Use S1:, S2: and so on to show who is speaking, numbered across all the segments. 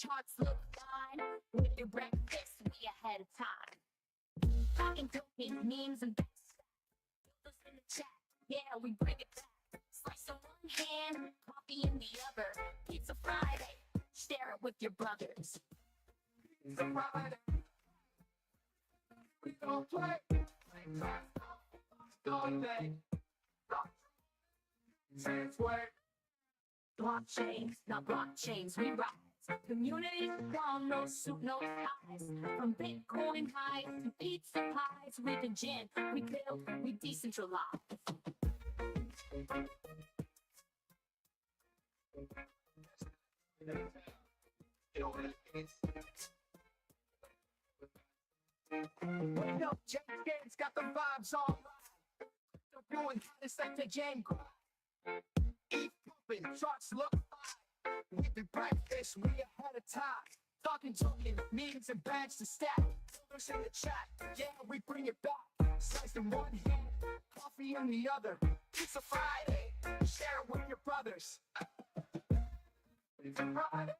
S1: charts look fine. With your breakfast, we ahead of time. Talking cooking, memes, and best stuff. In the chat, yeah, we bring it back. Slice in one hand, coffee in the other. Pizza Friday, share it with your brothers. Pizza Friday, we don't play. Don't they? Blockchains, not blockchains, we rise. Community strong, no suit, no ties. From Bitcoin highs to pizza pies, with a gin, we build, we decentralize. Wake up, James got the vibes on. The brewing it's like the game. Eat pumping, charts look fine. With the breakfast, we ahead of time. Talking, memes and bags to stack. Others in the chat, yeah, we bring it back. Slice in one hand, coffee in the other. Pizza Friday, share it with your brothers. Pizza Friday,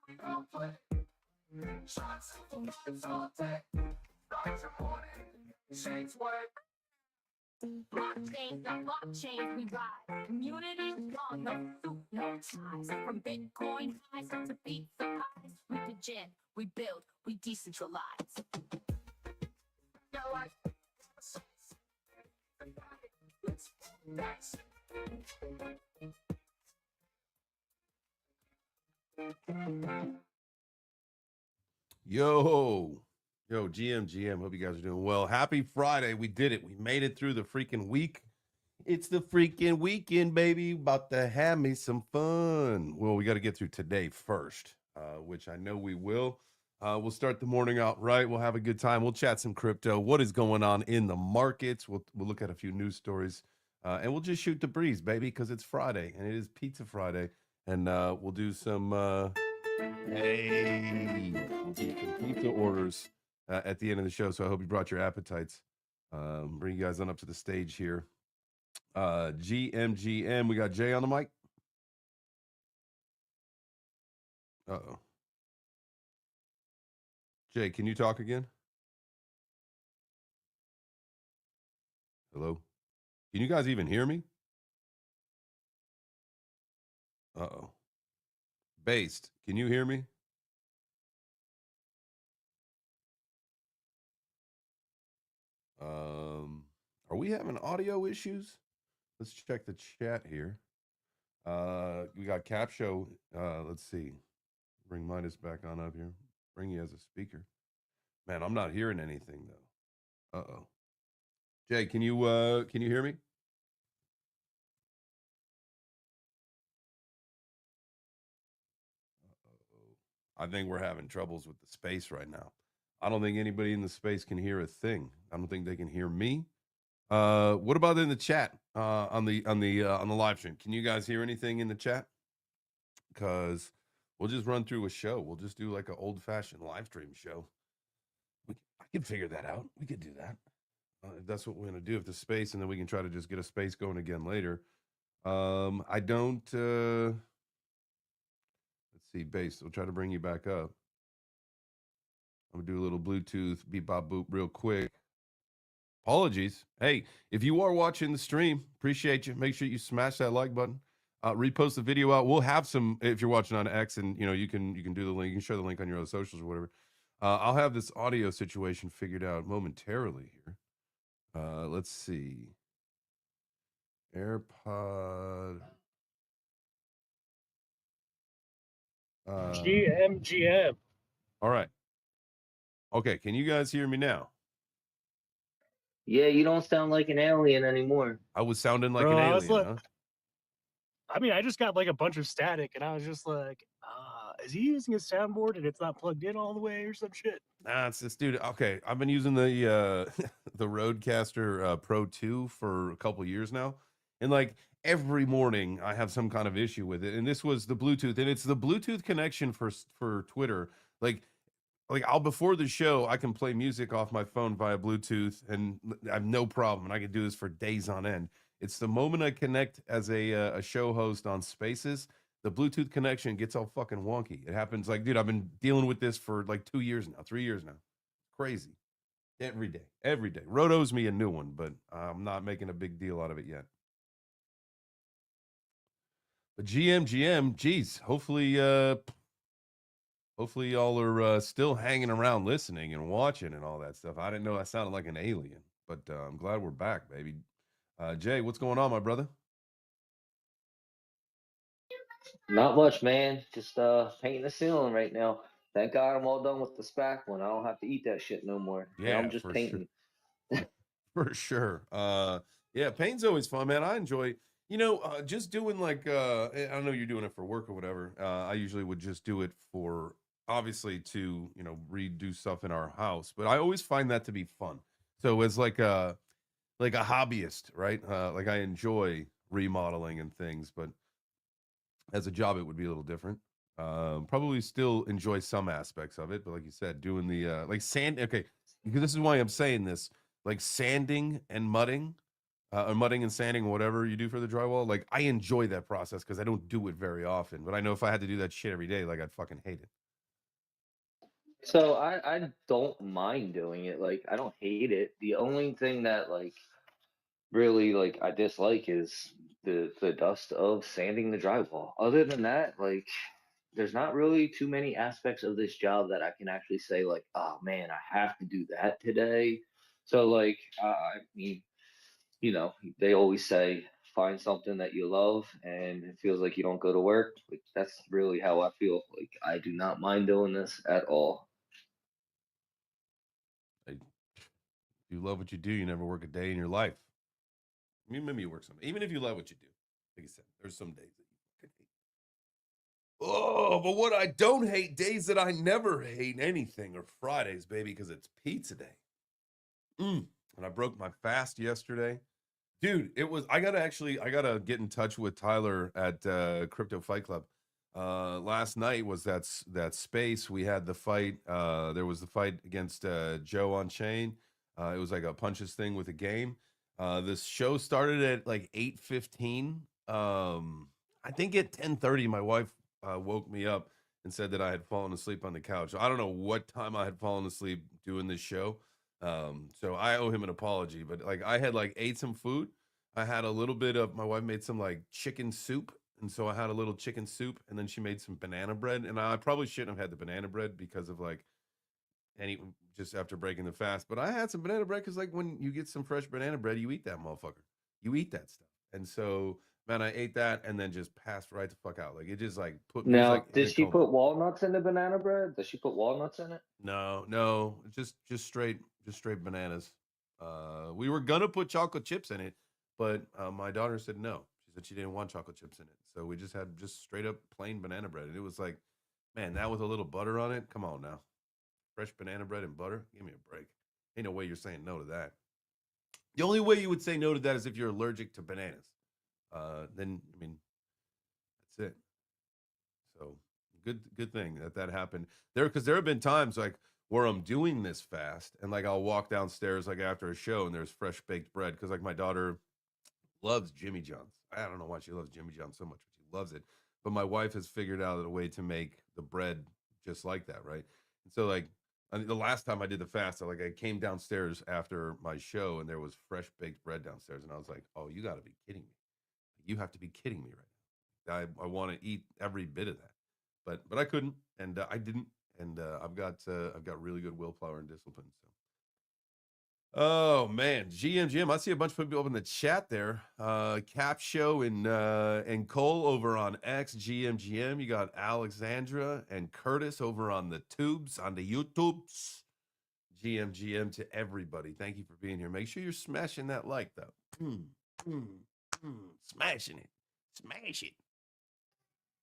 S1: we don't play. Shots of vibes all day. Start your morning, change way. Blockchains, not blockchains, we ride. Community strong, no suit, no ties. From Bitcoin highs to pizza pies. We the gin, we build, we decentralize. Yeah, like, that's Yo, GM, hope you guys are doing well. Happy Friday. We did it. We made it through the freaking week. It's the freaking weekend, baby. About to have me some fun. Well, we got to get through today first, which I know we will. We'll start the morning out right. We'll have a good time. We'll chat some crypto. What is going on in the markets? We'll look at a few news stories, and we'll just shoot the breeze, baby, because it's Friday, and it is Pizza Friday. And we'll do some, pizza orders at the end of the show. So I hope you brought your appetites. Bring you guys on up to the stage here. GM, we got Jay on the mic. Uh-oh. Jay, can you talk again? Hello? Can you guys even hear me? Uh-oh. Based, can you hear me? Are we having audio issues? Let's check the chat here. We got Cap Show. Let's see. Bring Midas back on up here. Bring you as a speaker. Man, I'm not hearing anything though. Uh-oh. Jay, can you hear me? I think we're having troubles with the space right now. I don't think anybody in the space can hear a thing. I don't think they can hear me. What about in the chat on the live stream? Can you guys hear anything in the chat? Because we'll just run through a show. We'll just do like an old-fashioned live stream show. I could figure that out. We could do that. If that's what we're going to do, if the space, and then we can try to just get a space going again later. I don't, let's see, Base, we'll try to bring you back up. I'm going to do a little Bluetooth beep bop boop real quick. Apologies. Hey, if you are watching the stream, appreciate you. Make sure you smash that like button. Repost the video out. We'll have some, if you're watching on X, and you can do the link. You can share the link on your other socials or whatever. I'll have this audio situation figured out momentarily here. Let's see. AirPod.
S2: GM.
S1: All right. Okay, can you guys hear me now?
S3: Yeah, you don't sound like an alien anymore.
S1: I was sounding like an alien, huh?
S2: I mean, I just got like a bunch of static, and I was just like, is he using a soundboard and it's not plugged in all the way or some shit?
S1: Nah, it's this dude. Okay, I've been using the the Rodecaster Pro 2 for a couple years now, and like every morning I have some kind of issue with it. And this was the Bluetooth, and it's the Bluetooth connection for Twitter. Like I'll before the show I can play music off my phone via Bluetooth, and I have no problem, and I can do this for days on end. It's the moment I connect as a show host on Spaces the Bluetooth connection gets all fucking wonky. It happens like, dude, I've been dealing with this for like 2 years now, 3 years now. Crazy. Every day. Every day. Rode owes me a new one, but I'm not making a big deal out of it yet. But GM, geez, hopefully y'all are still hanging around listening and watching and all that stuff. I didn't know I sounded like an alien, but I'm glad we're back, baby. Jay, what's going on, my brother?
S3: Not much, man. Just painting the ceiling right now. Thank God I'm all done with the SPAC one. I don't have to eat that shit no more. Now I'm
S1: Yeah,
S3: just
S1: for sure.
S3: painting.
S1: For sure. Yeah, painting's always fun, man. I enjoy, just doing like I know you're doing it for work or whatever. I usually would just do it for obviously to, redo stuff in our house, but I always find that to be fun. So as like a hobbyist, right? Like I enjoy remodeling and things, but as a job it would be a little different. Probably still enjoy some aspects of it, but like you said, doing the like sand, okay, because this is why I'm saying this, like sanding and mudding, or mudding and sanding, or whatever you do for the drywall. Like I enjoy that process because I don't do it very often, but I know if I had to do that shit every day, like I'd fucking hate it.
S3: So I don't mind doing it. Like I don't hate it. The only thing that like really like I dislike is the dust of sanding the drywall. Other than that, like there's not really too many aspects of this job that I can actually say like, oh man, I have to do that today. So like I mean, they always say find something that you love and it feels like you don't go to work. Like that's really how I feel. Like I do not mind doing this at all.
S1: If you love what you do, you never work a day in your life. I mean, maybe you work some, even if you love what you do. Like I said, there's some days that you fucking hate. Oh, but what I don't hate, days that I never hate anything, are Fridays, baby, because it's pizza day. And I broke my fast yesterday. Dude, I gotta get in touch with Tyler at Crypto Fight Club. Last night was that space. We had the fight. There was the fight against Joe on Chain. It was like a punches thing with a game. This show started at like 8:15. I think at 10:30, my wife woke me up and said that I had fallen asleep on the couch. I don't know what time I had fallen asleep doing this show. So I owe him an apology, but like I had like ate some food. I had a little bit of, my wife made some like chicken soup. And so I had a little chicken soup and then she made some banana bread. And I probably shouldn't have had the banana bread because of like just after breaking the fast. But I had some banana bread because like when you get some fresh banana bread, you eat that motherfucker. You eat that stuff. And so man, I ate that and then just passed right the fuck out. Like it just like put me
S3: Now,
S1: like in
S3: did
S1: a
S3: she
S1: coma.
S3: put walnuts in the banana bread? Does she put walnuts in it?
S1: No, just straight bananas. We were gonna put chocolate chips in it, but my daughter said no. She said she didn't want chocolate chips in it, so we just had just straight up plain banana bread, and it was like, man, that with a little butter on it. Come on now, fresh banana bread and butter. Give me a break. Ain't no way you're saying no to that. The only way you would say no to that is if you're allergic to bananas. Then I mean, that's it. So good thing that happened there, because there have been times like where I'm doing this fast and like I'll walk downstairs like after a show and there's fresh baked bread because like my daughter loves Jimmy John's. I don't know why she loves Jimmy John's so much, but she loves it. But my wife has figured out a way to make the bread just like that, right? And so like the last time I did the fast, I came downstairs after my show and there was fresh baked bread downstairs, and I was like, "Oh, you got to be kidding me! You have to be kidding me right now! I want to eat every bit of that." But I couldn't, and I didn't, and I've got really good willpower and discipline. So, oh man, GM, I see a bunch of people up in the chat there. Cap Show and Cole over on X. GM, you got Alexandra and Curtis over on the tubes, on the YouTubes. GM to everybody. Thank you for being here. Make sure you're smashing that like though. Smashing it, smash it.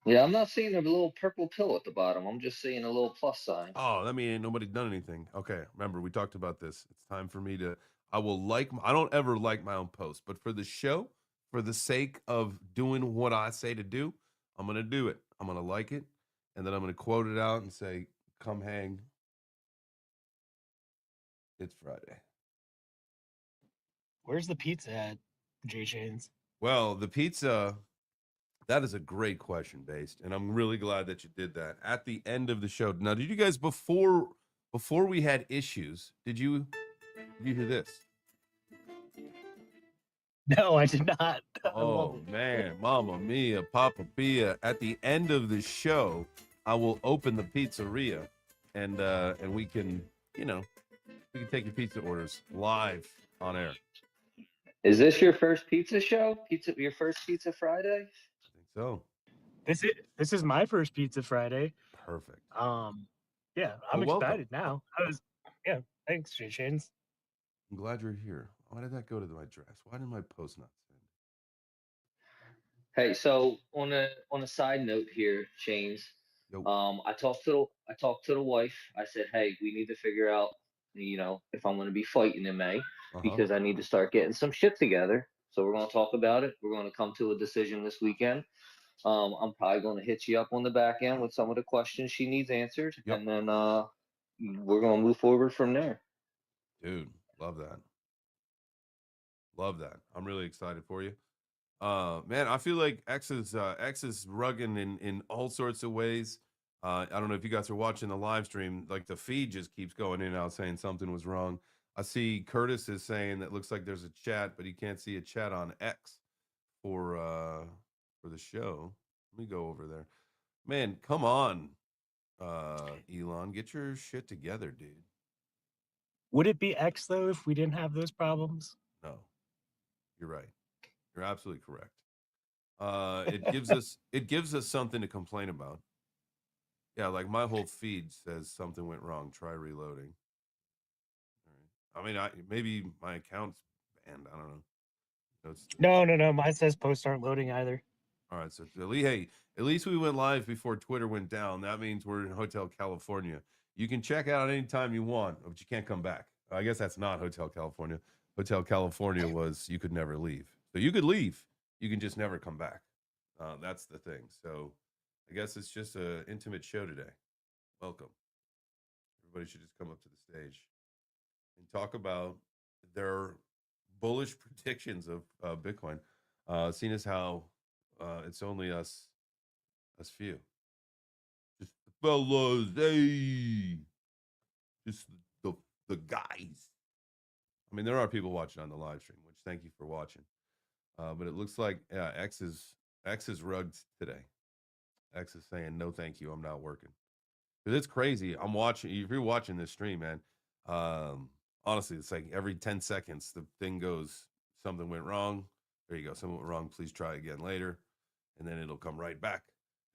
S3: Yeah, I'm not seeing a little purple pill at the bottom. I'm just seeing a little plus sign.
S1: Oh, that means ain't nobody done anything. Okay, remember we talked about this. It's time for me to. I don't ever like my own post, but for the show, for the sake of doing what I say to do, I'm gonna do it. I'm gonna like it, and then I'm gonna quote it out and say, "Come hang. It's Friday."
S2: Where's the pizza at, J Chains?
S1: Well, the pizza That is a great question, Based, and I'm really glad that you did that at the end of the show. Now, did you guys before we had issues? Did you hear this?
S2: No, I did not. I love
S1: Oh
S2: it.
S1: man, Mama Mia, Papa Pia! At the end of the show, I will open the pizzeria, and we can, we can take your pizza orders live on air.
S3: Is this your first pizza show? Your first Pizza Friday?
S1: I think so.
S2: This is my first Pizza Friday.
S1: Perfect.
S2: Yeah, I'm
S1: Well, welcome.
S2: excited now. Thanks, Shane.
S1: I'm glad you're here. Why did that go to my address? Why did my post not send?
S3: Hey, so on a side note here, Chains.
S1: Yo.
S3: I talked to the wife. I said, hey, we need to figure out, if I'm going to be fighting in May because I need to start getting some shit together. So we're going to talk about it. We're going to come to a decision this weekend. I'm probably going to hit you up on the back end with some of the questions she needs answered, and then we're going to move forward from there.
S1: Dude, love that. Love that. I'm really excited for you. Man, I feel like X is rugging in all sorts of ways. I don't know if you guys are watching the live stream. Like the feed just keeps going in and out saying something was wrong. I see Curtis is saying that looks like there's a chat, but he can't see a chat on X for the show. Let me go over there. Man, come on, Elon, get your shit together, dude.
S2: Would it be X though if we didn't have those problems?
S1: No, you're right. You're absolutely correct. It gives us something to complain about. Yeah, like my whole feed says something went wrong. Try reloading. All right. I mean, maybe my account's banned. I don't know.
S2: No. Mine says posts aren't loading either.
S1: All right, so at least we went live before Twitter went down. That means we're in Hotel California. You can check out anytime you want, but you can't come back. I guess that's not Hotel California. Hotel California was you could never leave. So you could leave, you can just never come back. That's the thing. So I guess it's just an intimate show today. Welcome. Everybody should just come up to the stage and talk about their bullish predictions of Bitcoin. Seeing as how it's only us few. Just the fellas, hey. Just the guys. I mean, there are people watching on the live stream, which thank you for watching. But it looks like X is rugged today. X is saying no, thank you. I'm not working. Because it's crazy. I'm watching. If you're watching this stream, man, honestly, it's like every 10 seconds the thing goes. Something went wrong. There you go. Something went wrong. Please try again later, and then it'll come right back,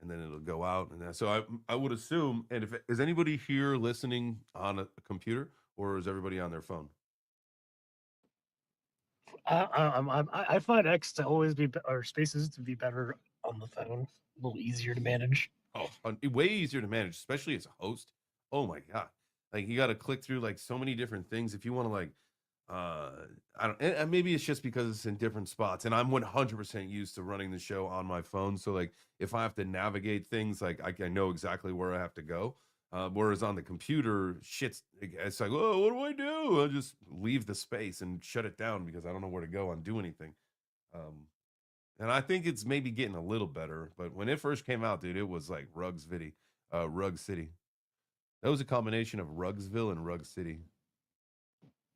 S1: and then it'll go out. And so I would assume. And if is anybody here listening on a computer, or is everybody on their phone?
S2: I find X to always be, or Spaces to be better on the phone, a little easier to manage.
S1: Oh, way easier to manage, especially as a host. Oh my god, like you got to click through like so many different things if you want to like. I don't. And maybe it's just because it's in different spots, and I'm 100% used to running the show on my phone. So like, if I have to navigate things, like I know exactly where I have to go. Whereas on the computer, it's like, oh, what do I do? I'll just leave the space and shut it down because I don't know where to go and do anything. And I think it's maybe getting a little better. But when it first came out, dude, it was like Rug City. That was a combination of Rugsville and Rug City.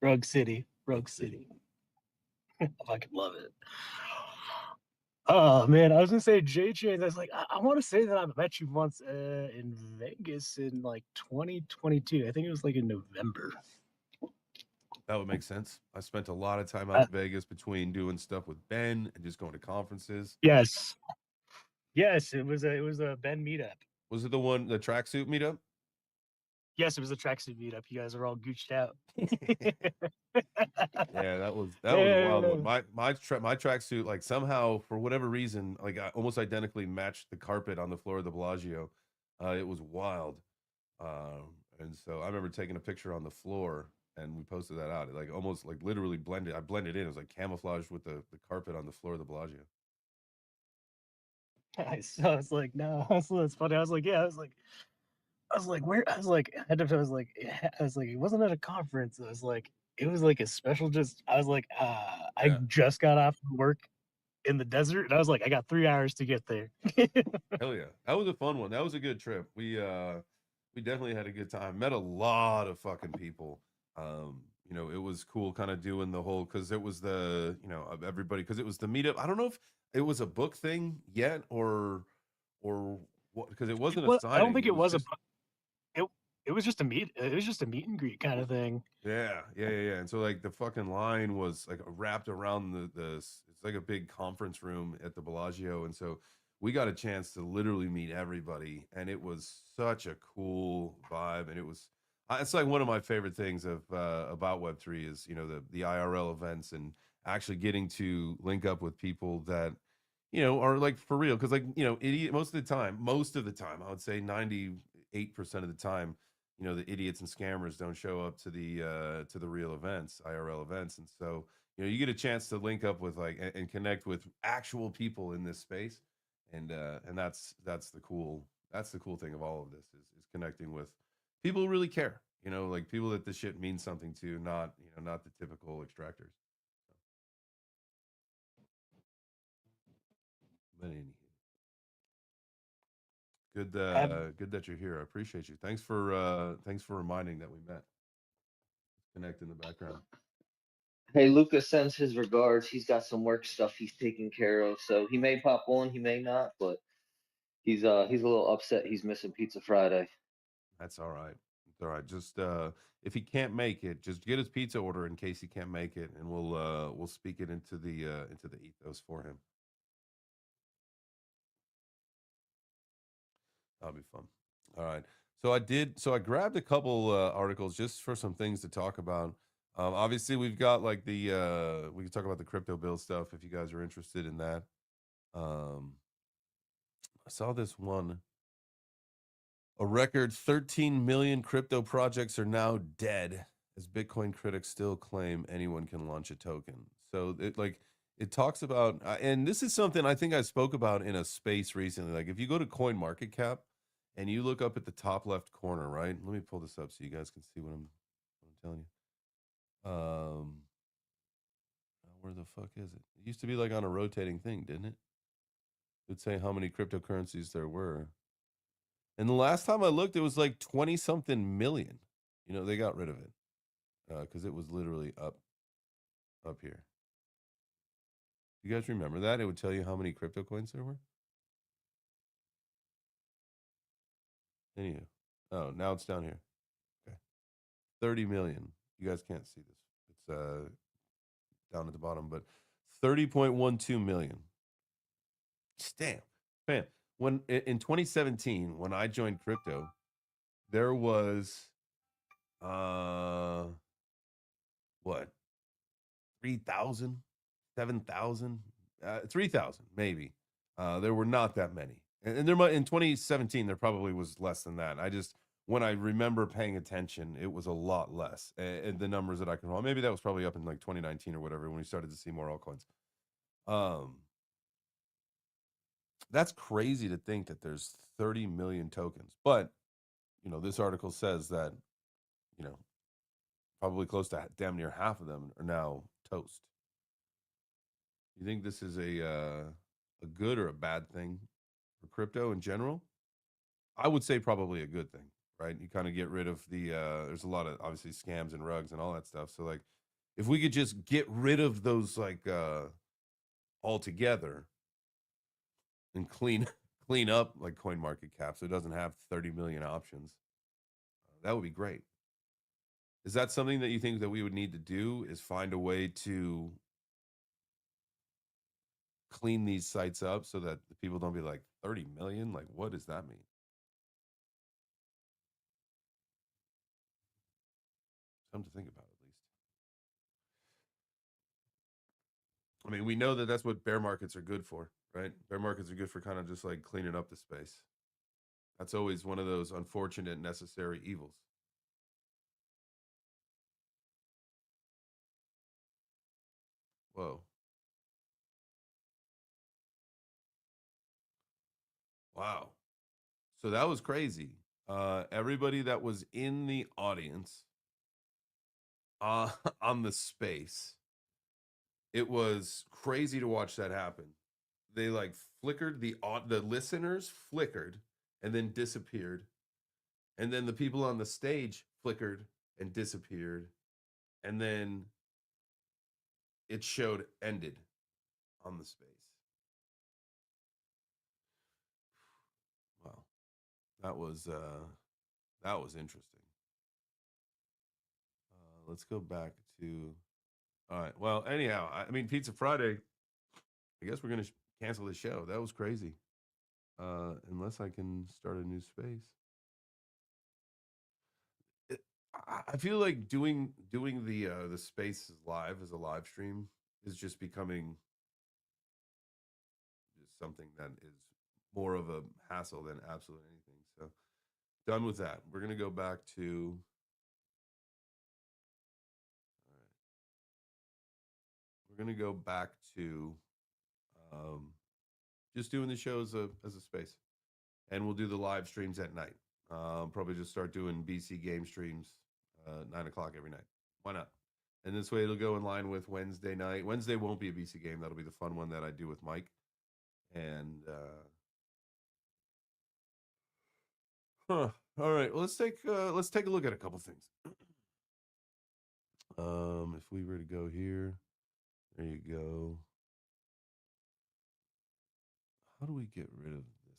S2: Rug City. I fucking love it. Oh man, I was gonna say JJ. That's like I want to say that I met you once in Vegas in like 2022. I think it was like in November.
S1: That would make sense. I spent a lot of time out in Vegas between doing stuff with Ben and just going to conferences.
S2: Yes, it was a Ben meetup.
S1: Was it the tracksuit meetup?
S2: Yes, it was a tracksuit meetup. You guys are all gooched out.
S1: Yeah, that was a wild one. My tracksuit, like somehow for whatever reason, like I almost identically matched the carpet on the floor of the Bellagio. It was wild. And so I remember taking a picture on the floor and we posted that out. It like almost like literally blended. I blended in. It was like camouflaged with the carpet on the floor of the Bellagio.
S2: I was like, no, that's funny. I was like, yeah, where? I was like, it wasn't at a conference. It was like a special. I was like, I just got off work in the desert, and I was like, I got 3 hours to get there.
S1: Hell yeah, that was a fun one. That was a good trip. We definitely had a good time. Met a lot of fucking people. You know, it was cool kind of doing the whole because it was the of everybody because it was the meetup. I don't know if it was a book thing yet or what because it wasn't a
S2: I don't
S1: signing.
S2: think
S1: It
S2: it
S1: was
S2: was a
S1: just
S2: bu it was just a meet and greet kinda thing.
S1: yeah. And so like the fucking line was like wrapped around it's like a big conference room at the Bellagio, and so we got a chance to literally meet everybody, and it was such a cool vibe, and it's like one of my favorite things of about Web3 is the IRL events and actually getting to link up with people that are like for real because like idiot most of the time I would say 98% of the time the idiots and scammers don't show up to the real events, IRL events. And so, you get a chance to link up with like and connect with actual people in this space. And that's the cool thing of all of this is connecting with people who really care, like people that this shit means something to, not the typical extractors. But anywho,
S2: Have
S1: good that you're here. I appreciate you. Thanks for reminding that we met. Connect in the background.
S3: Hey, Lucas sends his regards. He's got some work stuff he's taking care of, so he may pop on, he may not, but he's a little upset he's missing Pizza Friday.
S1: That's all right. It's all right. Just if he can't make it, just get his pizza order in case he can't make it, and we'll speak it into the ethos for him. That'll be fun. All right. So I grabbed a couple articles just for some things to talk about. Obviously, we've got like we can talk about the crypto bill stuff if you guys are interested in that. I saw this one. A record 13 million crypto projects are now dead as Bitcoin critics still claim anyone can launch a token. So it talks about and this is something I think I spoke about in a space recently. Like if you go to Coin Market Cap and you look up at the top left corner, right? Let me pull this up so you guys can see what I'm telling you. Where the fuck is it? It used to be like on a rotating thing, didn't it? It would say how many cryptocurrencies there were. And the last time I looked, it was like 20 something million. They got rid of it because it was literally up here. You guys remember that? It would tell you how many crypto coins there were. Anywho, oh, now it's down here. Okay, 30 million. You guys can't see this. It's down at the bottom, but 30.12 million. Damn, man. When in 2017, when I joined crypto, there was what 3,000, 7,000, 3,000 maybe. There were not that many, and there might in 2017 there probably was less than that. When I remember paying attention, it was a lot less, and the numbers that I can recall, maybe that was probably up in like 2019 or whatever when we started to see more altcoins. Um, that's crazy to think that there's 30 million tokens, but this article says that you know probably close to damn near half of them are now toast. You think this is a good or a bad thing for crypto in general? I would say probably a good thing, right? You kind of get rid of there's a lot of obviously scams and rugs and all that stuff. So like if we could just get rid of those like altogether and clean up like coin market cap so it doesn't have 30 million options, that would be great. Is that something that you think that we would need to do is find a way to clean these sites up so that the people don't be like 30 million? Like, what does that mean? Something to think about, at least. I mean, we know that that's what bear markets are good for, right? Bear markets are good for kind of just like cleaning up the space. That's always one of those unfortunate necessary evils. Whoa. Wow. So that was crazy. Everybody that was in the audience on the space It was crazy to watch that happen. They like flickered, the listeners flickered and then disappeared. And then the people on the stage flickered and disappeared. And then it showed ended on the space. Wow. That was interesting. Let's go back to all right. Well, anyhow, I mean Pizza Friday. I guess we're gonna cancel the show. That was crazy. Unless I can start a new space. I feel like doing the space live as a live stream is just becoming just something that is more of a hassle than absolutely anything. So done with that. We're gonna go back to all right. We're gonna go back to just doing the show as a space, and we'll do the live streams at night. Probably just start doing BC game streams 9 o'clock every night. Why not? And this way it'll go in line with Wednesday night. Wednesday won't be a BC game. That'll be the fun one that I do with Mike. And all right. Well, let's take a look at a couple things. If we were to go here, there you go. How do we get rid of this one?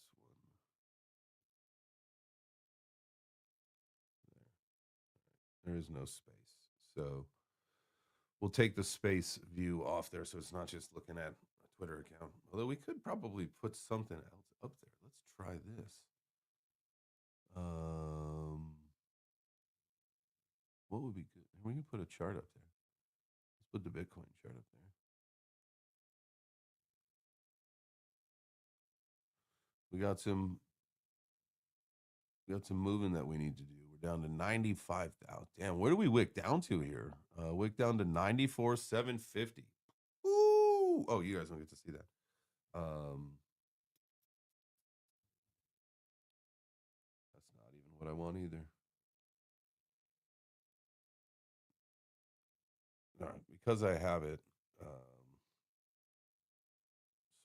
S1: There is no space. So we'll take the space view off there so it's not just looking at a Twitter account. Although we could probably put something else up there. Let's try this. What would be good? We can put a chart up there. Let's put the Bitcoin chart up there. We got some moving that we need to do. We're down to 95,000. Damn, where do we wick down to here? Wick down to 94,750. Ooh. Oh, you guys don't get to see that. That's not even what I want either. All right, because I have it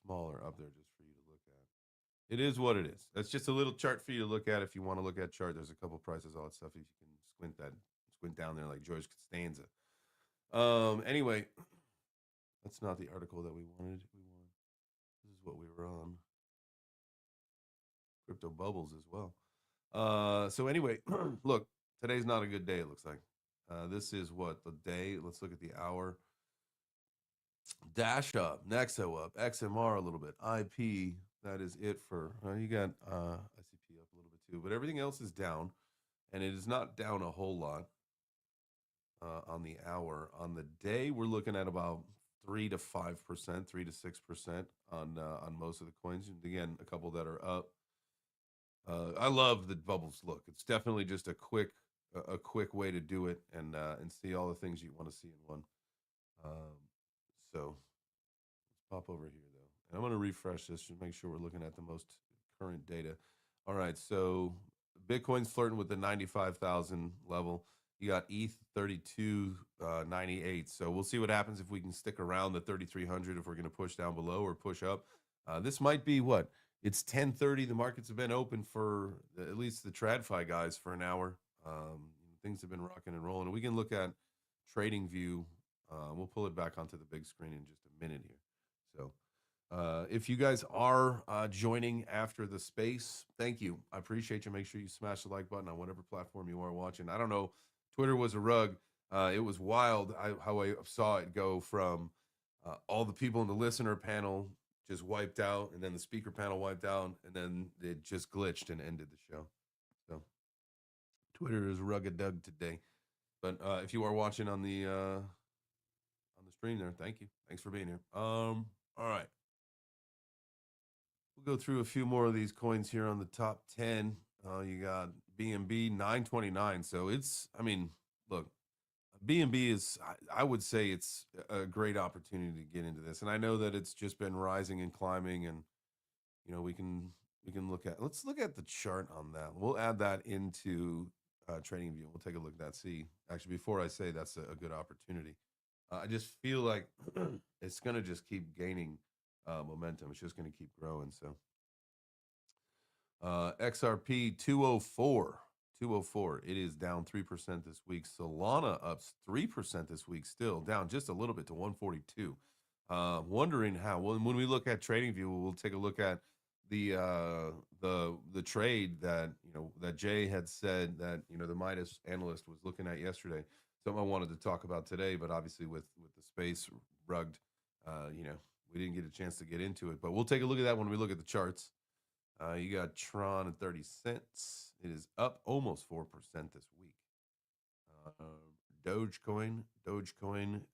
S1: smaller up there just for you to look at. It is what it is. That's just a little chart for you to look at if you want to look at chart. There's a couple prices, all that stuff. If you can squint down there like George Costanza. Anyway, that's not the article that we wanted. This is what we were on. Crypto bubbles as well. So anyway, look, today's not a good day, it looks like. This is what the day. Let's look at the hour. Dash up, Nexo up, XMR a little bit, IP. That is it for you got ICP up a little bit too, but everything else is down, and it is not down a whole lot on the hour. On the day, we're looking at about 3 to 5%, 3 to 6% on most of the coins. And again, a couple that are up. I love the bubbles look. It's definitely just a quick way to do it and see all the things you want to see in one. So let's pop over here though, and I'm going to refresh this to make sure we're looking at the most current data. All right, so Bitcoin's flirting with the 95,000 level. You got ETH 32.98. So we'll see what happens if we can stick around the 3,300. If we're going to push down below or push up. This might be what it's 10:30. The markets have been open for at least the TradFi guys for an hour. Things have been rocking and rolling. And we can look at Trading View. We'll pull it back onto the big screen in just a minute here. So if you guys are joining after the space, thank you. I appreciate you. Make sure you smash the like button on whatever platform you are watching. I don't know. Twitter was a rug. It was wild how I saw it go from all the people in the listener panel just wiped out, and then the speaker panel wiped out, and then it just glitched and ended the show. So Twitter is rugged dug today. But if you are watching on the stream there, thank you. Thanks for being here. All right. We'll go through a few more of these coins here on the top 10. You got BNB 929. So it's, I mean, look, BNB is, I would say it's a great opportunity to get into this. And I know that it's just been rising and climbing, and you know, we can let's look at the chart on that. We'll add that into Trading View. We'll take a look at that. See, actually, before I say that's a good opportunity, I just feel like it's going to just keep gaining momentum. It's just going to keep growing. So XRP 204. 204. It is down 3% this week. Solana up 3% this week, still down just a little bit to 142. Wondering how. Well, when we look at TradingView, we'll take a look at the trade that that Jay had said that the Midas analyst was looking at yesterday. Something I wanted to talk about today, but obviously with the space rugged, we didn't get a chance to get into it. But we'll take a look at that when we look at the charts. You got Tron at 30 cents. It is up almost 4% this week. Dogecoin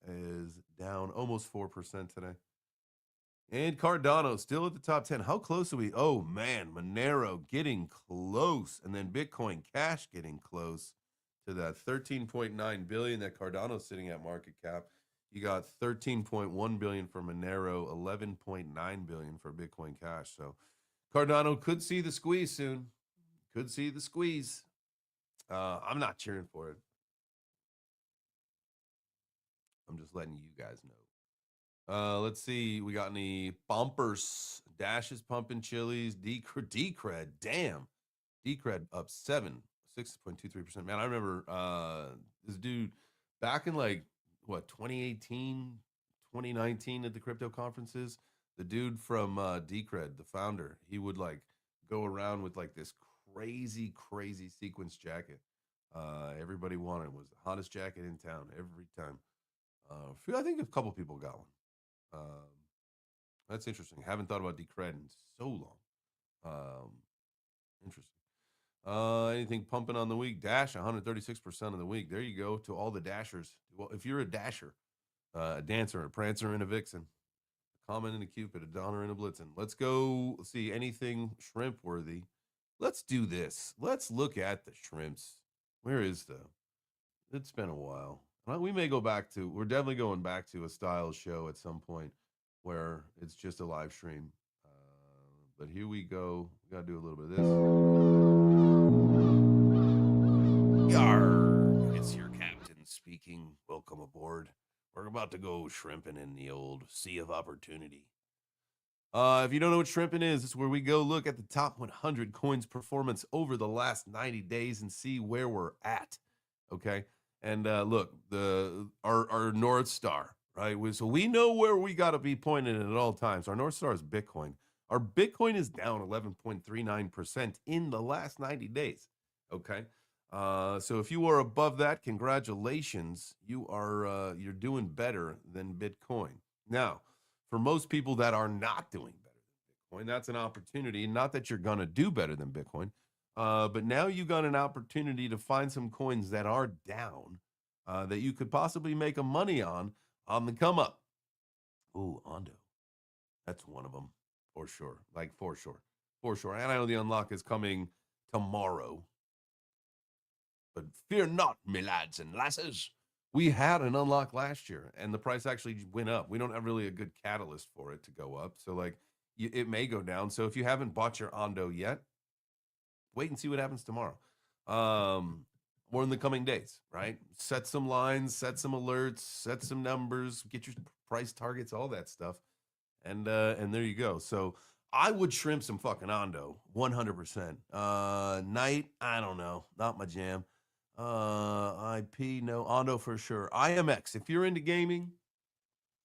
S1: is down almost 4% today. And Cardano still at the top 10. How close are we? Oh, man, Monero getting close. And then Bitcoin Cash getting close to that 13.9 billion that Cardano's sitting at market cap. You got 13.1 billion for Monero, 11.9 billion for Bitcoin Cash. So Cardano could see the squeeze soon. Could see the squeeze. I'm not cheering for it. I'm just letting you guys know. Let's see. We got any bumpers? Dash is pumping chilies. Decred. Damn. Decred up 6.23%. Man, I remember this dude back in 2018, 2019 at the crypto conferences. The dude from Decred, the founder, he would go around with this crazy sequence jacket. Everybody wanted it. Was the hottest jacket in town every time. I think a couple people got one. That's interesting. Haven't thought about Decred in so long. Interesting. Anything pumping on the week? Dash 136% of the week. There you go to all the dashers. Well, if you're a dasher, a dancer, a prancer, and a vixen, a comet and a cupid, a donner and a blitzen. Let's go see anything shrimp worthy. Let's do this. Let's look at the shrimps. Where is the? It's been a while. We may go back to. We're definitely going back to a style show at some point where it's just a live stream. But here we go. We got to do a little bit of this. Yarr, it's your captain speaking. Welcome aboard. We're about to go shrimping in the old sea of opportunity. If you don't know what shrimping is, it's where we go look at the top 100 coins performance over the last 90 days and see where we're at. Okay. And look, our North Star, right? So we know where we got to be pointing at all times. Our North Star is Bitcoin. Our Bitcoin is down 11.39% in the last 90 days. Okay. So if you are above that, congratulations. You're doing better than Bitcoin. Now, for most people that are not doing better than Bitcoin, that's an opportunity. Not that you're going to do better than Bitcoin, but now you got an opportunity to find some coins that are down that you could possibly make a money on the come up. Ooh, Ondo. That's one of them for sure. For sure. And I know the unlock is coming tomorrow. But fear not, me lads and lasses. We had an unlock last year, and the price actually went up. We don't have really a good catalyst for it to go up. So, it may go down. So if you haven't bought your Ondo yet, wait and see what happens tomorrow. Or in the coming days, right? Set some lines, set some alerts, set some numbers, get your price targets, all that stuff. And there you go. So I would shrimp some fucking Ondo, 100%. Night, I don't know. Not my jam. IP, no. Ondo for sure. IMX, if you're into gaming,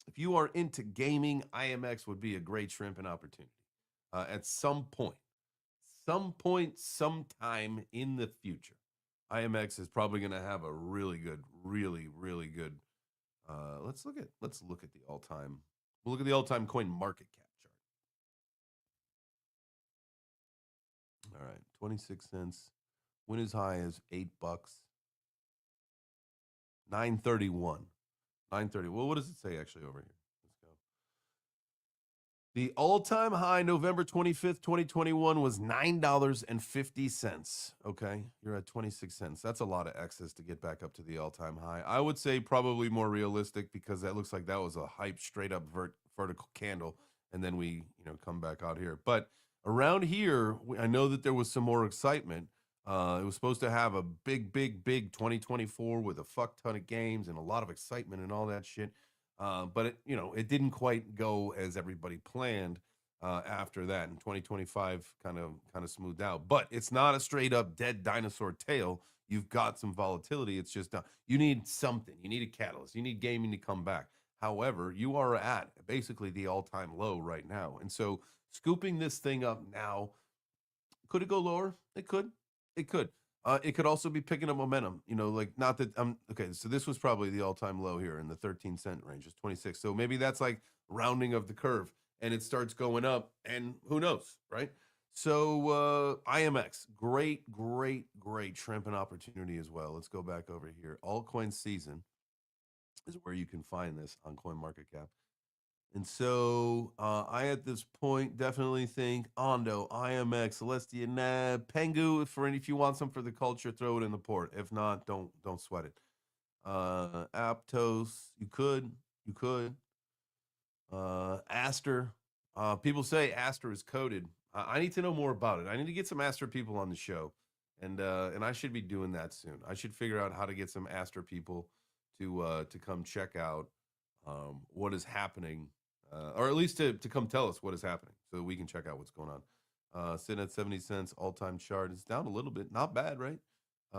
S1: if you are into gaming, IMX would be a great shrimping opportunity at some point. Sometime in the future. IMX is probably going to have a really good. Let's look at the all-time. We'll look at the all-time coin market cap chart. All right, 26 cents. When as high as $8. 931. 930. Well, what does it say actually over here? Let's go. The all-time high, November 25th, 2021, was $9.50. Okay, you're at 26 cents. That's a lot of excess to get back up to the all-time high. I would say probably more realistic because that looks like that was a hype, straight-up vertical candle, and then we, come back out here. But around here, I know that there was some more excitement. It was supposed to have a big, big, big 2024 with a fuck ton of games and a lot of excitement and all that shit. But it didn't quite go as everybody planned after that. And 2025 kind of smoothed out. But it's not a straight up dead dinosaur tail. You've got some volatility. It's just you need something. You need a catalyst. You need gaming to come back. However, you are at basically the all-time low right now. And so scooping this thing up now, could it go lower? It could. It could. It could also be picking up momentum. Like not that I'm okay. So this was probably the all-time low here in the 13-cent range. It's 26. So maybe that's like rounding of the curve, and it starts going up, and who knows, right? So IMX, great, great, great shrimping opportunity as well. Let's go back over here. Altcoin season is where you can find this on CoinMarketCap. And so I, at this point, definitely think Ondo, IMX, Celestia, Pengu. If you want some for the culture, throw it in the port. If not, don't sweat it. Aptos, you could. Aster. People say Aster is coded. I need to know more about it. I need to get some Aster people on the show, and I should be doing that soon. I should figure out how to get some Aster people to come check out what is happening, or at least to come tell us what is happening, so that we can check out what's going on. Sitting at 70 cents, all-time chart. It's down a little bit. Not bad, right?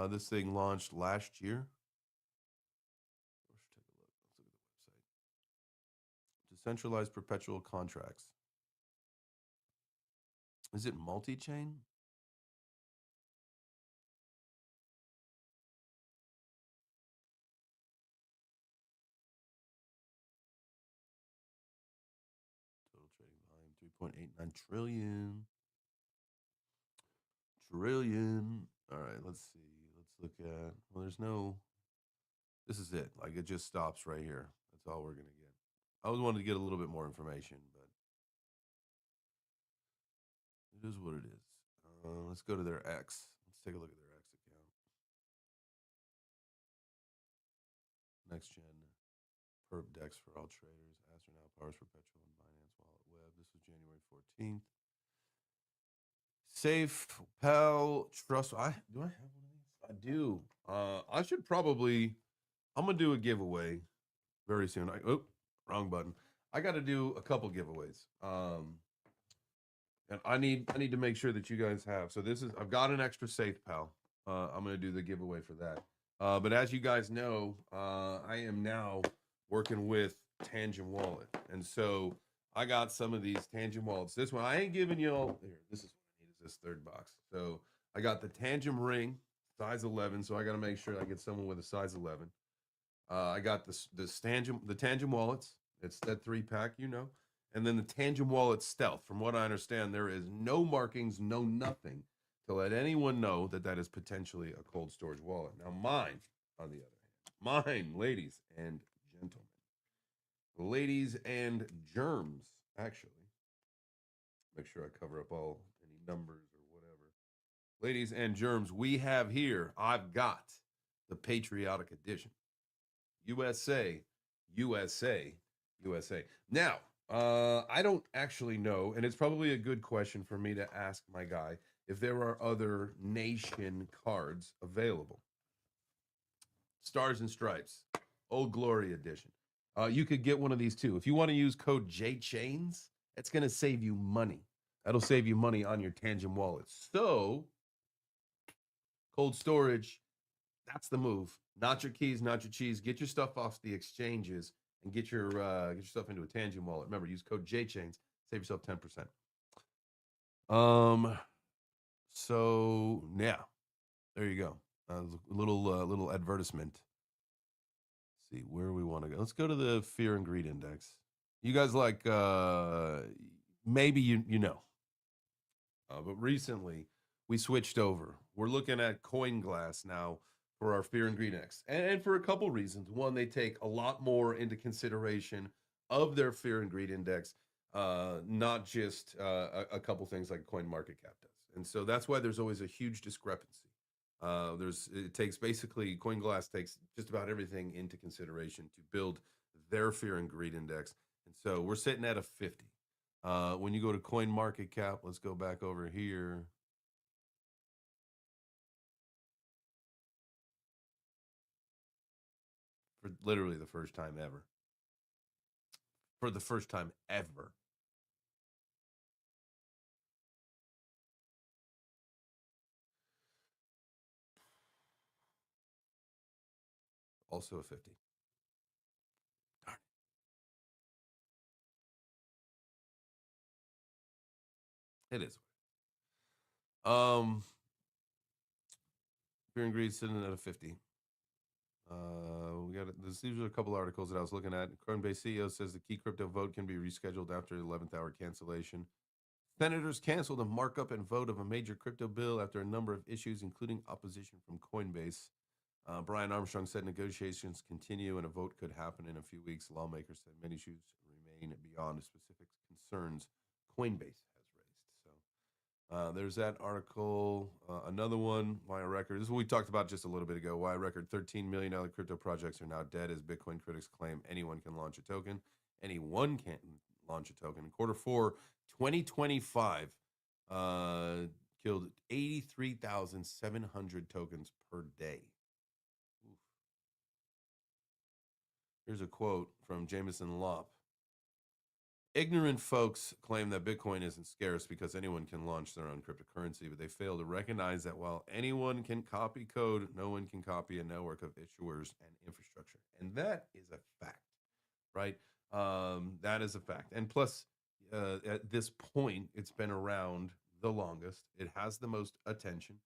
S1: This thing launched last year. Let's take a look. Let's look at the website. Decentralized perpetual contracts. Is it multi-chain? Total trading volume 3.89 trillion. All right, let's see. Let's look at. Well, there's no. This is it. Like, it just stops right here. That's all we're gonna get. I always wanted to get a little bit more information, but it is what it is. Let's go to their X. Let's take a look at their X account. Next gen perp dex for all traders. Astronaut powers perpetual and Binance Wallet Web. This was January 14th. Safe, Pal, Trust. Do I have one of these? I do. I should probably. I'm gonna do a giveaway very soon. Wrong button. I got to do a couple giveaways. And I need to make sure that you guys have. So this is. I've got an extra Safe, Pal. I'm gonna do the giveaway for that. But as you guys know, I am now working with Tangent Wallet, and so I got some of these Tangent Wallets. This one I ain't giving y'all. Here, this is what I need. Is this third box? So I got the Tangent Ring, size 11. So I got to make sure I get someone with a size 11. I got the Tangent Wallets. It's that 3-pack, and then the Tangent Wallet Stealth. From what I understand, there is no markings, no nothing to let anyone know that that is potentially a cold storage wallet. Now, mine, on the other hand, ladies and germs, actually. Make sure I cover up all any numbers or whatever. Ladies and germs, we have here, I've got the Patriotic Edition. USA. Now, I don't actually know, and it's probably a good question for me to ask my guy, if there are other nation cards available. Stars and Stripes, Old Glory Edition. You could get one of these too. If you want to use code JChains, it's going to save you money. That'll save you money on your Tangent wallet. So, cold storage, that's the move. Not your keys, not your cheese. Get your stuff off the exchanges and get your stuff into a Tangent wallet. Remember, use code JChains. Save yourself 10%. So yeah, there you go. A little advertisement. Let's see where we want to go. Let's go to the Fear and Greed Index. You guys like maybe you know, but recently we switched over. We're looking at CoinGlass now for our Fear and Greed Index, and for a couple reasons. One, they take a lot more into consideration of their Fear and Greed Index, not just a couple things like CoinMarketCap does. And so that's why there's always a huge discrepancy. CoinGlass takes just about everything into consideration to build their Fear and Greed Index. And so we're sitting at a 50. When you go to CoinMarketCap, let's go back over here. for literally the first time ever. For the first time ever. Also a 50. Darn it. It is. Fear and Greed sitting at a 50. We got these are a couple articles that I was looking at. Coinbase CEO says the key crypto vote can be rescheduled after 11th hour cancellation. Senators canceled a markup and vote of a major crypto bill after a number of issues, including opposition from Coinbase. Brian Armstrong said negotiations continue and a vote could happen in a few weeks. Lawmakers said many issues remain beyond the specific concerns Coinbase has raised. So there's that article. Another one, why a record. This is what we talked about just a little bit ago. Why a record $13 million crypto projects are now dead as Bitcoin critics claim anyone can launch a token. Anyone can launch a token. In quarter four, 2025 killed 83,700 tokens per day. Oof. Here's a quote from Jameson Lopp. Ignorant folks claim that Bitcoin isn't scarce because anyone can launch their own cryptocurrency, but they fail to recognize that while anyone can copy code, no one can copy a network of issuers and infrastructure. And that is a fact, right? That is a fact. And plus, at this point, it's been around the longest. It has the most attention.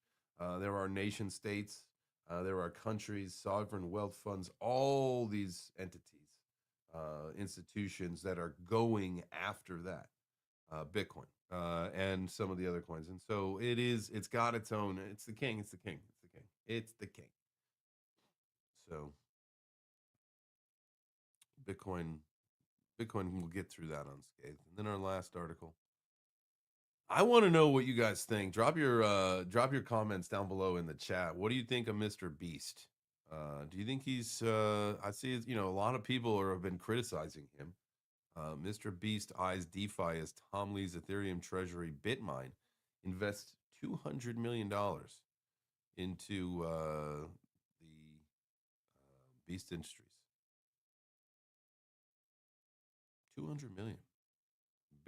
S1: There are nation states, there are countries, sovereign wealth funds, all these entities, institutions that are going after that Bitcoin and some of the other coins. And so it's got its own, it's the king, it's the king, it's the king, it's the king. So Bitcoin will get through that unscathed. And then our last article. I want to know what you guys think. Drop your comments down below in the chat. What do you think of Mr. Beast? Do you think he's I see a lot of people have been criticizing him. Mr. Beast eyes DeFi as Tom Lee's Ethereum treasury BitMine invests $200 million into the Beast Industries. 200 million.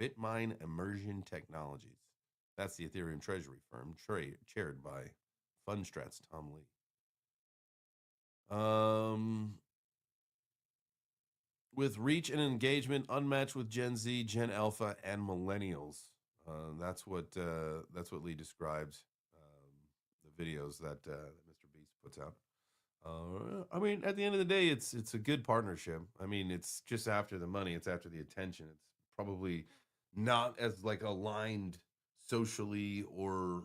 S1: BitMine Immersion Technologies. That's the Ethereum treasury firm chaired by Fundstrat's Tom Lee. With reach and engagement unmatched with Gen Z, Gen Alpha, and Millennials. That's what Lee describes the videos that Mr. Beast puts out. I mean, at the end of the day, it's a good partnership. I mean, it's just after the money, it's after the attention. It's probably not as like aligned socially or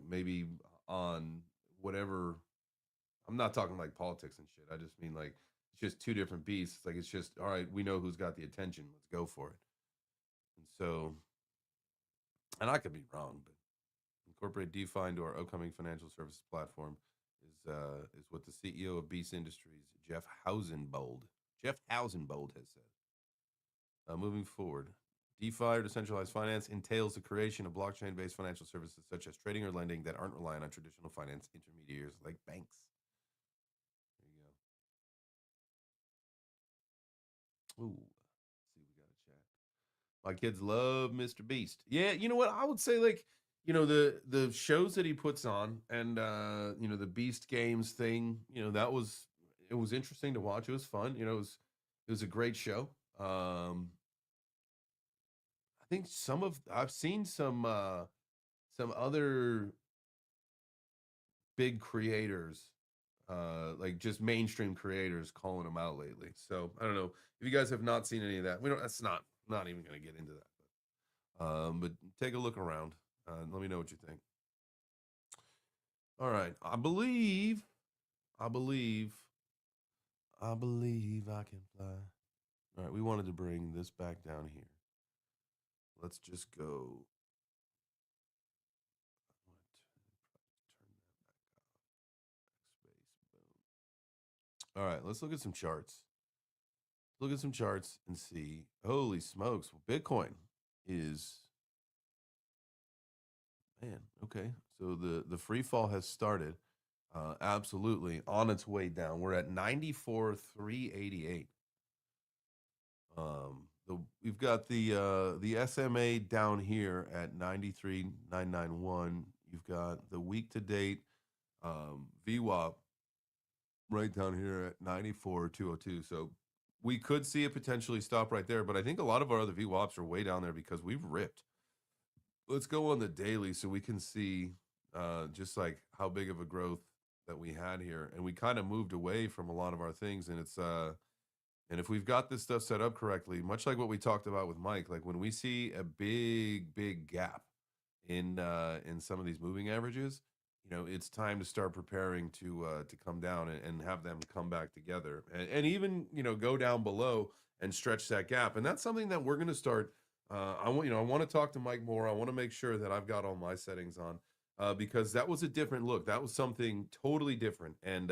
S1: maybe on whatever. I'm not talking like politics and shit. I just mean like it's just two different beasts. Like it's just all right. We know who's got the attention. Let's go for it. And so, and I could be wrong, but incorporate DeFi into our upcoming financial services platform is what the CEO of Beast Industries, Jeff Hausenbold has said. Moving forward, DeFi or decentralized finance entails the creation of blockchain-based financial services such as trading or lending that aren't reliant on traditional finance intermediaries like banks. There you go. Ooh, let's see, we got a chat. My kids love Mr. Beast. Yeah, you know what? I would say like, the shows that he puts on and the Beast Games thing, it was interesting to watch. It was fun. It was a great show. I think I've seen some other big creators, like just mainstream creators calling them out lately. So I don't know if you guys have not seen any of that. That's not even going to get into that. But take a look around. Let me know what you think. All right. I believe I can fly. All right. We wanted to bring this back down here. Let's just go. All right. Let's look at some charts. Look at some charts and see. Holy smokes. Well, Bitcoin is, man, okay. So the free fall has started. Absolutely on its way down. We're at 94,388. We've got the SMA down here at 93,991. You've got the week to date VWAP right down here at 94,202. So we could see it potentially stop right there, but I think a lot of our other VWAPs are way down there because we've ripped. Let's go on the daily so we can see just like how big of a growth that we had here. And we kind of moved away from a lot of our things. And and if we've got this stuff set up correctly, much like what we talked about with Mike, like when we see a big gap in some of these moving averages, it's time to start preparing to come down and have them come back together and even go down below and stretch that gap. And that's something that we're going to start. I want to talk to Mike more. I want to make sure that I've got all my settings on because that was a different look. That was something totally different, and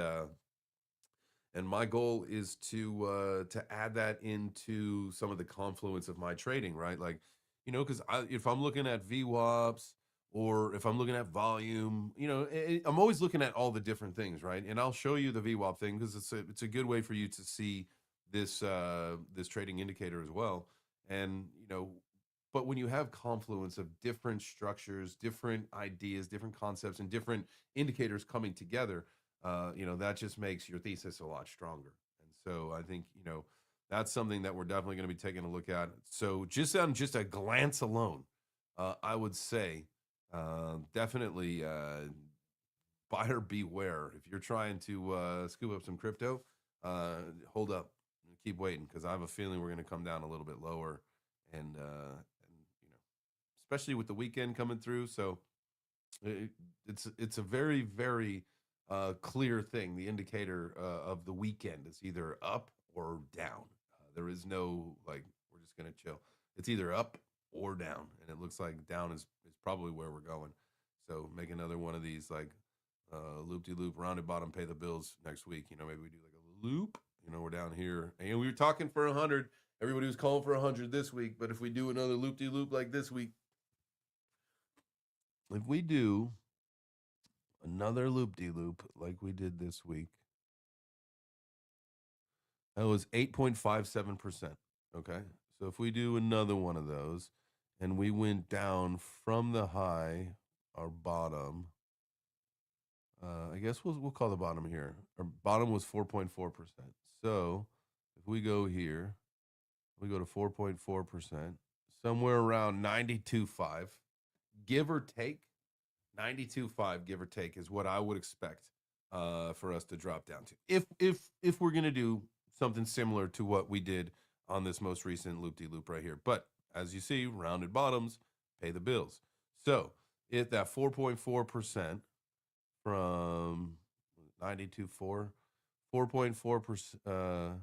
S1: my goal is to add that into some of the confluence of my trading, right? Like, because if I'm looking at VWAPs or if I'm looking at volume, I'm always looking at all the different things, right? And I'll show you the VWAP thing because it's a good way for you to see this trading indicator as well. And but when you have confluence of different structures, different ideas, different concepts, and different indicators coming together, that just makes your thesis a lot stronger. And so I think, that's something that we're definitely going to be taking a look at. So just on just a glance alone, I would say definitely buyer beware. If you're trying to scoop up some crypto, hold up, keep waiting because I have a feeling we're going to come down a little bit lower, and especially with the weekend coming through. So it's a very clear thing. The indicator of the weekend is either up or down. There is no like we're just gonna chill. It's either up or down, and it looks like down is probably where we're going. So make another one of these like loop de loop, rounded bottom, pay the bills next week. Maybe we do like a loop. We're down here, and we were talking for 100. Everybody was calling for 100 this week, but if we do another loop de loop like this week, if we do another loop de loop like we did this week, that was 8.57%. Okay. So if we do another one of those and we went down from the high, our bottom, I guess we'll call the bottom here. Our bottom was 4.4%. So if we go here, we go to 4.4%, somewhere around 92.5, give or take. 92.5, give or take, is what I would expect for us to drop down to. If we're gonna do something similar to what we did on this most recent loop de loop right here. But as you see, rounded bottoms pay the bills. So if that 4.4% from 92.4, 4.4%.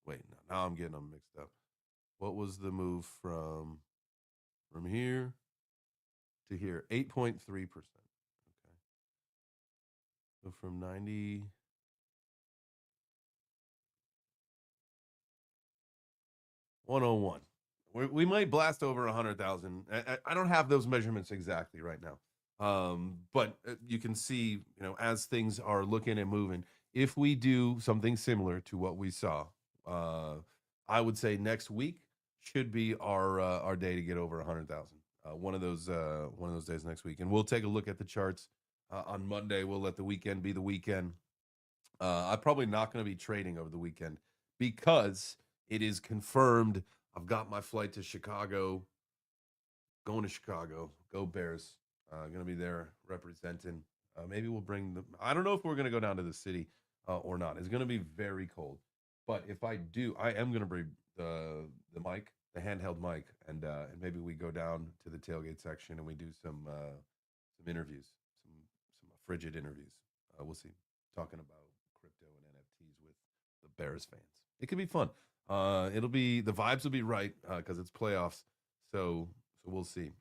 S1: Wait, now I'm getting them mixed up. What was the move from here to here? 8.3%. Okay. So from 90. $101. We might blast over 100,000. I don't have those measurements exactly right now. But you can see, as things are looking and moving, if we do something similar to what we saw, I would say next week should be our day to get over 100,000. One of those days next week, and we'll take a look at the charts on Monday. We'll let the weekend be the weekend. I'm probably not going to be trading over the weekend because it is confirmed. I've got my flight to Chicago. Going to Chicago. Go Bears. Going to be there representing. Maybe we'll bring the. I don't know if we're going to go down to the city or not. It's going to be very cold. But if I do, I am going to bring the mic, the handheld mic, and maybe we go down to the tailgate section and we do some interviews, some frigid interviews. We'll see. Talking about crypto and NFTs with the Bears fans. It could be fun. It'll be the vibes will be right because it's playoffs. So we'll see,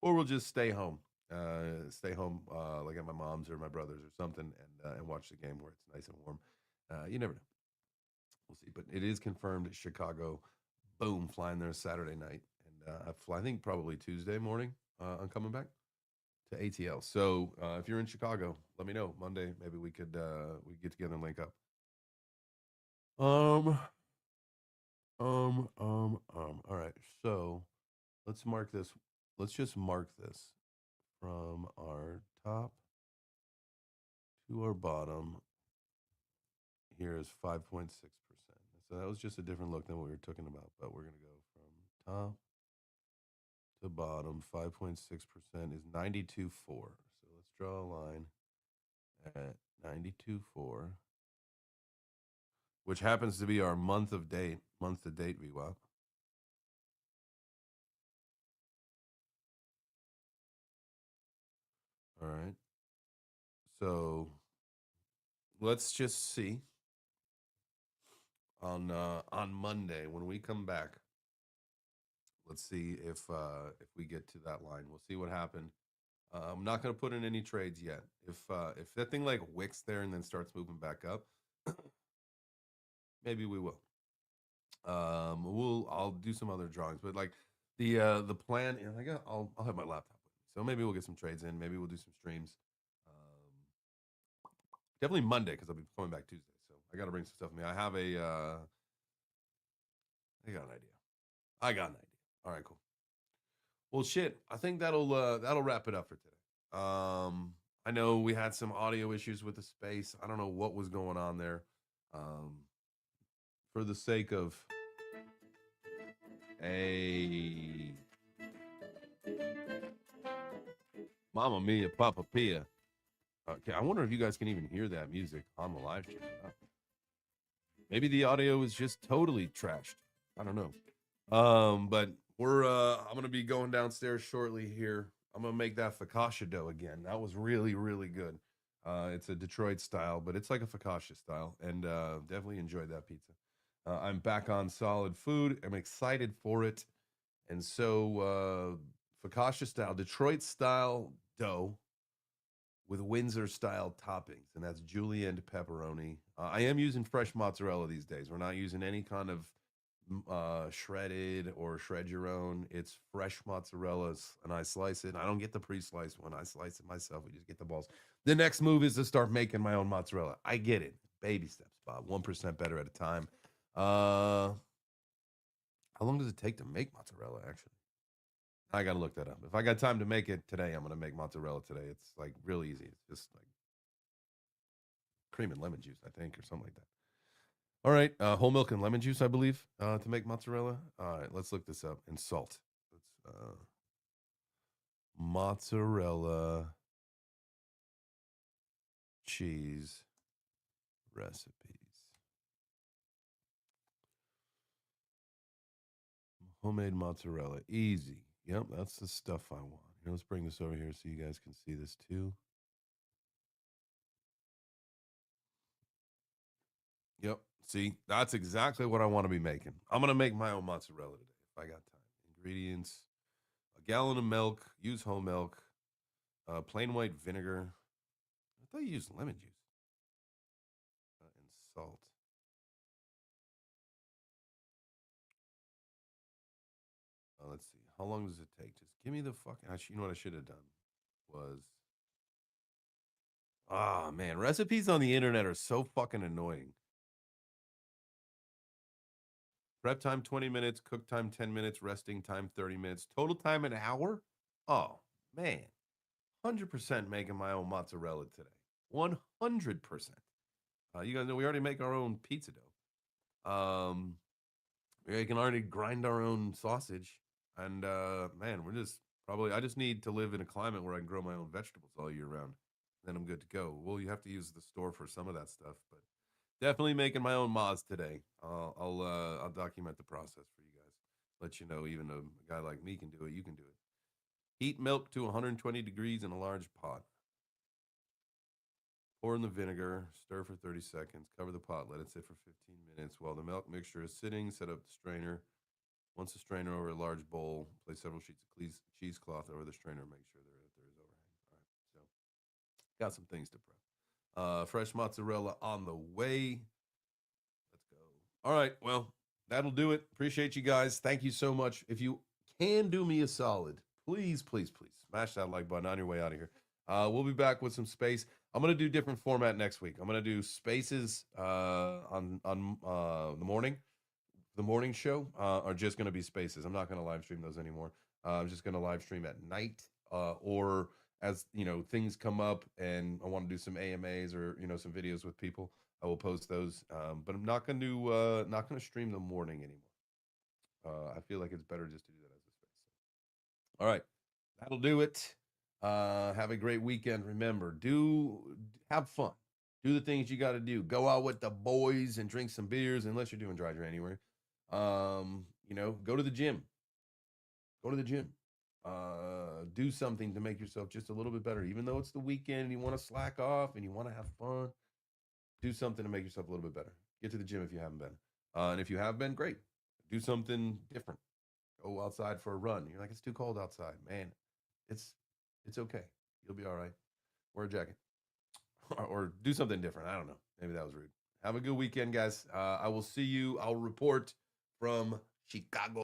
S1: or we'll just stay home, like at my mom's or my brother's or something, and watch the game where it's nice and warm. You never know. We'll see, but it is confirmed. Chicago, boom, flying there Saturday night, and I think probably Tuesday morning. I'm coming back. to ATL. So if you're in Chicago, let me know Monday. Maybe we could get together and link up. All right. So let's mark this. Let's just mark this from our top to our bottom. Here is 5.6%. So that was just a different look than what we were talking about. But we're gonna go from top to bottom. 5.6% is 92.4. So let's draw a line at 92.4, which happens to be our month to date VWAP. All right. So let's just see on Monday when we come back. Let's see if we get to that line. We'll see what happened. I'm not going to put in any trades yet. If that thing like wicks there and then starts moving back up, maybe we will. I'll do some other drawings, but like the plan, and I'll have my laptop with me, so maybe we'll get some trades in. Maybe we'll do some streams. Definitely Monday because I'll be coming back Tuesday, so I got to bring some stuff with me. I got an idea. All right, cool. Well, shit. I think that'll wrap it up for today. I know we had some audio issues with the space. I don't know what was going on there. For the sake of Mamma Mia, Papa Pia. Okay, I wonder if you guys can even hear that music on the live stream. Maybe the audio is just totally trashed. I don't know. But I'm gonna be going downstairs shortly here. I'm gonna make that focaccia dough again. That was really, really good. It's a Detroit style, but it's like a focaccia style, and definitely enjoyed that pizza. I'm back on solid food. I'm excited for it, and so focaccia style, Detroit style dough with Windsor style toppings, and that's julienne pepperoni. I am using fresh mozzarella these days. We're not using any kind of shredded or shred your own. It's fresh mozzarella, and I slice it. I don't get the pre-sliced one. I slice it myself. We just get the balls. The next move is to start making my own mozzarella. I get it. Baby steps, Bob. 1% better at a time. How long does it take to make mozzarella, actually? I got to look that up. If I got time to make it today, I'm going to make mozzarella today. It's like real easy. It's just like cream and lemon juice, I think, or something like that. All right. Whole milk and lemon juice, I believe, to make mozzarella. All right. Let's look this up. And salt. Mozzarella cheese recipes. Homemade mozzarella. Easy. Yep, that's the stuff I want. Here, let's bring this over here so you guys can see this too. Yep. See, that's exactly what I want to be making. I'm going to make my own mozzarella today if I got time. Ingredients: a gallon of milk, use whole milk, plain white vinegar. I thought you used lemon juice. And salt. Let's see. How long does it take? Just give me the fucking. You know what I should have done was. Ah, man. Recipes on the internet are so fucking annoying. Prep time 20 minutes, cook time 10 minutes, resting time 30 minutes, total time an hour. Oh, man. 100% making my own mozzarella today. 100%. You guys know we already make our own pizza dough. We can already grind our own sausage. And man, I just need to live in a climate where I can grow my own vegetables all year round. Then I'm good to go. Well, you have to use the store for some of that stuff, but definitely making my own moz today. I'll document the process for you guys. Let you know even a guy like me can do it. You can do it. Heat milk to 120 degrees in a large pot. Pour in the vinegar, stir for 30 seconds, cover the pot, let it sit for 15 minutes. While the milk mixture is sitting, set up the strainer. Once the strainer over a large bowl, place several sheets of cheesecloth over the strainer. Make sure there is overhang. All right, so got some things to prep. Fresh mozzarella on the way. Let's go. All right, well, that'll do it. Appreciate you guys. Thank you so much. If you can do me a solid, please, please, please smash that like button on your way out of here. We'll be back with some space. I'm gonna do different format next week. I'm gonna do spaces on the morning. The morning show are just gonna be spaces. I'm not gonna live stream those anymore. I'm just gonna live stream at night, or as things come up and I want to do some AMAs or some videos with people. I will post those, but I'm not gonna do not gonna stream the morning anymore. I feel like it's better just to do that as a space. All right, that'll do it. Have a great weekend. Remember, have fun. Do the things you got to do. Go out with the boys and drink some beers, unless you're doing dry anywhere. Go to the gym. Go to the gym. Do something to make yourself just a little bit better. Even though it's the weekend and you want to slack off and you want to have fun, do something to make yourself a little bit better. Get to the gym if you haven't been. And if you have been, great. Do something different. Go outside for a run. You're like, it's too cold outside. Man, it's okay. You'll be all right. Wear a jacket. Or do something different. I don't know. Maybe that was rude. Have a good weekend, guys. I will see you. I'll report from Chicago.